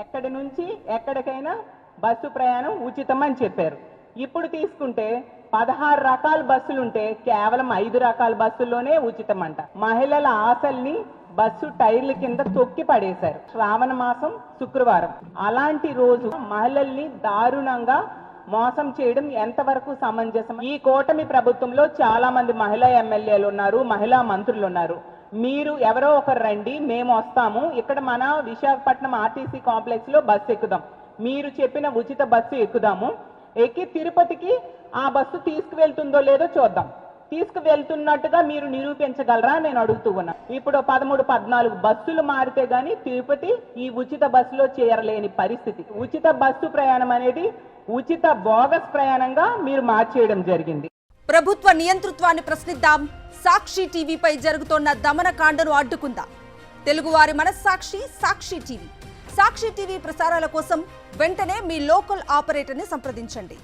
ఎక్కడి నుంచి ఎక్కడికైనా బస్సు ప్రయాణం ఉచితం అని చెప్పారు. ఇప్పుడు తీసుకుంటే 16 రకాల బస్సులుంటే కేవలం 5 రకాల బస్సుల్లోనే ఉచితం అంట. మహిళల ఆశల్ని బస్సు టైర్ల కింద తొక్కి పడేశారు. శ్రావణ మాసం శుక్రవారం, అలాంటి రోజు మహిళల్ని దారుణంగా మోసం చేయడం ఎంతవరకు సమంజసం? ఈ కూటమి ప్రభుత్వంలో చాలా మంది మహిళా ఎమ్మెల్యేలు ఉన్నారు, మహిళా మంత్రులు ఉన్నారు. మీరు ఎవరో ఒకరు రండి, మేము వస్తాము, ఇక్కడ మన విశాఖపట్నం ఆర్టీసీ కాంప్లెక్స్ లో బస్సు ఎక్కుదాం, మీరు చెప్పిన ఉచిత బస్సు ఎక్కుదాము, ఎక్కి తిరుపతికి ఆ బస్సు తీసుకువెళ్తుందో లేదో చూద్దాం, తీసుకువెళ్తున్నట్టుగా మీరు నిరూపించగలరా నేను అడుగుతూ ఉన్నా. ఇప్పుడు 13, 14 బస్సులు మారితే గానీ తిరుపతి ఈ ఉచిత బస్సులో చేరలేని పరిస్థితి. ఉచిత బస్సు ప్రయాణం అనేది ఉచిత బోగస్ ప్రయాణంగా మీరు మార్చేయడం జరిగింది. ప్రభుత్వ నియంతృత్వాన్ని ప్రశ్నిద్దాం. సాక్షి టీవీపై జరుగుతోన్న దమనకాండను అడ్డుకుందాం. తెలుగువారి మనస్సాక్షి సాక్షి టీవీ. సాక్షి టీవీ ప్రసారాల కోసం వెంటనే మీ లోకల్ ఆపరేటర్ని సంప్రదించండి.